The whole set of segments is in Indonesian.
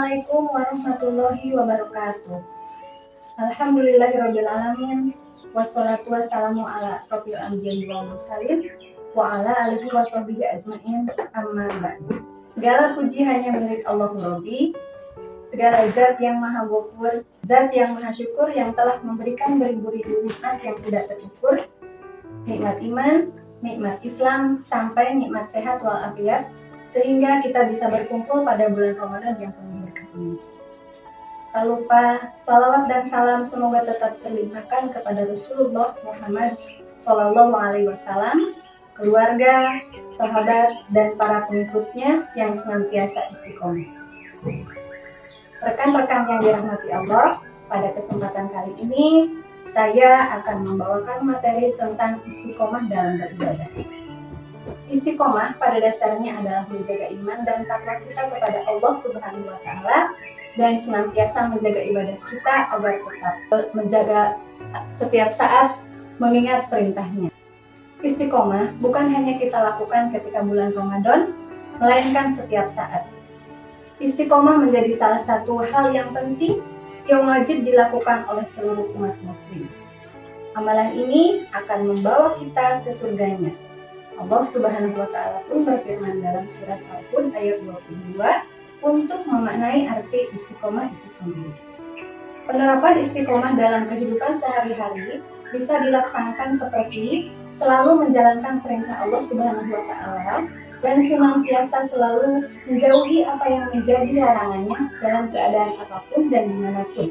Assalamualaikum warahmatullahi wabarakatuh. Alhamdulillahirabbil alamin. Wassalatu wassalamu ala asrofil anbiya'i wal mursalin wa ala alihi washabihi ajmain. Amma ba'du. Segala puji hanya milik Allah Rabbi. Segala zat yang maha ghafur, zat yang maha syukur, yang telah memberikan beribu-ribu nikmat yang tidak terukur. Nikmat iman, nikmat Islam, sampai nikmat sehat walafiat, sehingga kita bisa berkumpul pada bulan Ramadan yang penuh berkah ini. Tak lupa, salawat dan salam semoga tetap terlimpahkan kepada Rasulullah Muhammad SAW, keluarga, sahabat, dan para pengikutnya yang senantiasa istiqomah. Rekan-rekan yang dirahmati Allah, pada kesempatan kali ini saya akan membawakan materi tentang istiqomah dalam beribadah. Istiqomah pada dasarnya adalah menjaga iman dan takwa kita kepada Allah Subhanahu wa Ta'ala, dan senantiasa menjaga ibadah kita agar tetap menjaga setiap saat mengingat perintahnya. Istiqomah bukan hanya kita lakukan ketika bulan Ramadan, melainkan setiap saat. Istiqomah menjadi salah satu hal yang penting yang wajib dilakukan oleh seluruh umat muslim. Amalan ini akan membawa kita ke surganya. Allah Subhanahu wa Ta'ala pun berfirman dalam surat Al-Hud ayat 22 untuk memaknai arti istiqomah itu sendiri. Penerapan istiqomah dalam kehidupan sehari-hari bisa dilaksanakan seperti selalu menjalankan perintah Allah Subhanahu wa Ta'ala dan senantiasa selalu menjauhi apa yang menjadi larangannya dalam keadaan apapun dan dimanapun.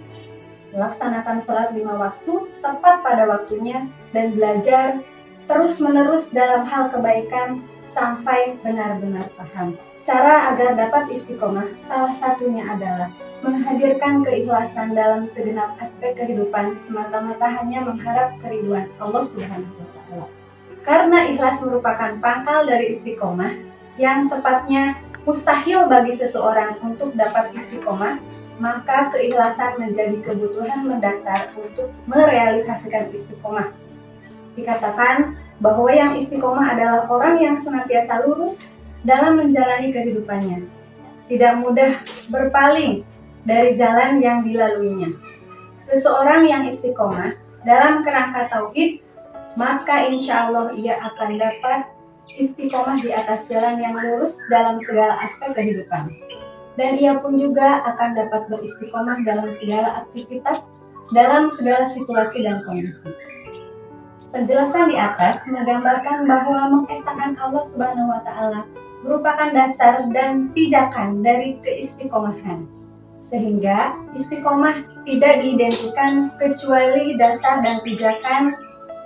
Melaksanakan sholat 5 waktu tepat pada waktunya dan belajar terus-menerus dalam hal kebaikan sampai benar-benar paham. Cara agar dapat istiqomah salah satunya adalah menghadirkan keikhlasan dalam segenap aspek kehidupan, semata-mata hanya mengharap keridhaan Allah Subhanahu wa Ta'ala. Karena ikhlas merupakan pangkal dari istiqomah, yang tepatnya mustahil bagi seseorang untuk dapat istiqomah, maka keikhlasan menjadi kebutuhan mendasar untuk merealisasikan istiqomah. Dikatakan bahwa yang istiqomah adalah orang yang senantiasa lurus dalam menjalani kehidupannya, tidak mudah berpaling dari jalan yang dilaluinya. Seseorang yang istiqomah dalam kerangka tauhid, maka insya Allah ia akan dapat istiqomah di atas jalan yang lurus dalam segala aspek kehidupan. Dan ia pun juga akan dapat beristiqomah dalam segala aktivitas, dalam segala situasi dan kondisi. Penjelasan di atas menggambarkan bahwa mengesahkan Allah Subhanahu wa Ta'ala merupakan dasar dan pijakan dari keistiqomahan. Sehingga istiqomah tidak diidentikan kecuali dasar dan pijakan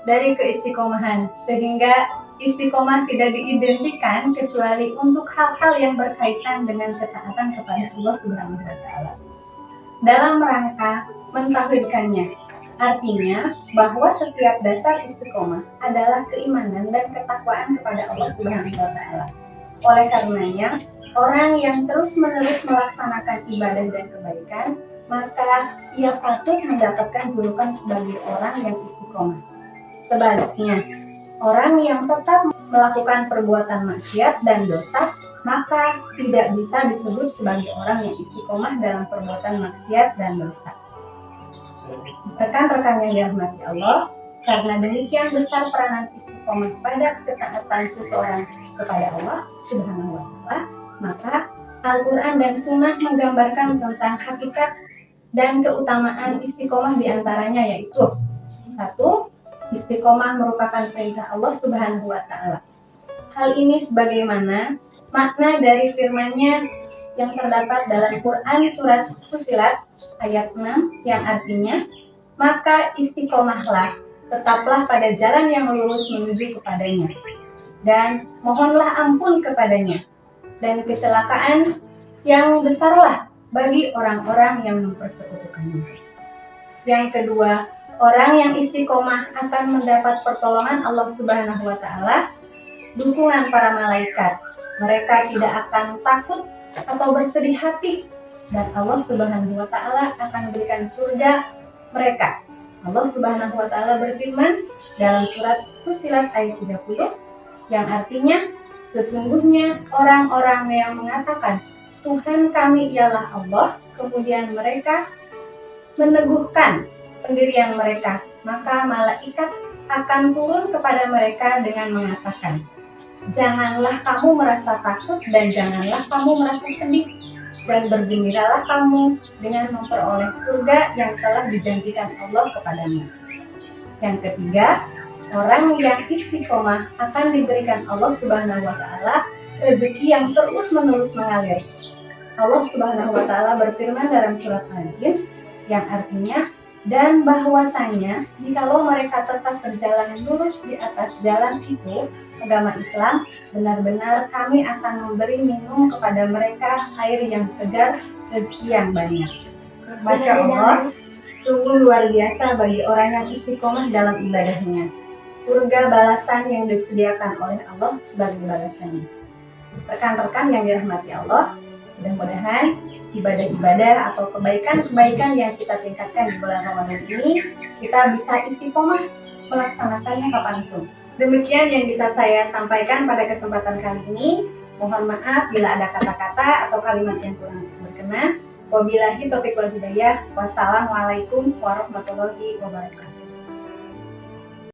dari keistiqomahan. Sehingga istiqomah tidak diidentikan kecuali untuk hal-hal yang berkaitan dengan ketaatan kepada Allah Subhanahu wa Ta'ala dalam rangka mentauhidkannya. Artinya bahwa setiap dasar istiqomah adalah keimanan dan ketakwaan kepada Allah Subhanahu wa Ta'ala. Oleh karenanya, orang yang terus-menerus melaksanakan ibadah dan kebaikan, maka ia patut mendapatkan julukan sebagai orang yang istiqomah. Sebaliknya, orang yang tetap melakukan perbuatan maksiat dan dosa, maka tidak bisa disebut sebagai orang yang istiqomah dalam perbuatan maksiat dan dosa. Rekan-rekan yang dirahmati Allah, karena demikian besar peranan istiqomah pada ketaatan seseorang kepada Allah Subhanahu wa Ta'ala, maka Al-Quran dan Sunnah menggambarkan tentang hakikat dan keutamaan istiqomah, diantaranya yaitu 1. Istiqomah merupakan perintah Allah Subhanahu wa Ta'ala. Hal ini sebagaimana makna dari firman-Nya yang terdapat dalam Quran surat Fussilat ayat 6 yang artinya, maka istiqomahlah, tetaplah pada jalan yang lurus menuju kepadanya, dan mohonlah ampun kepadanya, dan kecelakaan yang besarlah bagi orang-orang yang mempersekutukannya. Yang kedua, orang yang istiqomah akan mendapat pertolongan Allah Subhanahu wa Ta'ala, dukungan para malaikat. Mereka tidak akan takut atau bersedih hati, dan Allah Subhanahu wa Ta'ala akan berikan surga mereka. Allah Subhanahu wa Ta'ala berfirman dalam surat Fussilat ayat 30 yang artinya, sesungguhnya orang-orang yang mengatakan Tuhan kami ialah Allah, kemudian mereka meneguhkan pendirian mereka, maka malaikat akan turun kepada mereka dengan mengatakan, janganlah kamu merasa takut dan janganlah kamu merasa sedih, dan bergembiralah kamu dengan memperoleh surga yang telah dijanjikan Allah kepadamu. Yang ketiga, orang yang istiqomah akan diberikan Allah Subhanahu wa Ta'ala rezeki yang terus-menerus mengalir. Allah Subhanahu wa Ta'ala berfirman dalam surat Al-Jin yang artinya, dan bahwasanya jikalau mereka tetap berjalan lurus di atas jalan itu, agama Islam, benar-benar kami akan memberi minum kepada mereka air yang segar, rezeki yang banyak. Masya Allah, sungguh luar biasa bagi orang yang istiqomah dalam ibadahnya. Surga balasan yang disediakan oleh Allah sebagai balasannya. Rekan-rekan yang dirahmati Allah, mudah-mudahan ibadah-ibadah atau kebaikan-kebaikan yang kita tingkatkan di bulan Ramadan ini, kita bisa istiqomah melaksanakannya kapanpun. Demikian yang bisa saya sampaikan pada kesempatan kali ini. Mohon maaf bila ada kata-kata atau kalimat yang kurang berkenan. Wabillahi taufiq wal hidayah. Wassalamualaikum warahmatullahi wabarakatuh.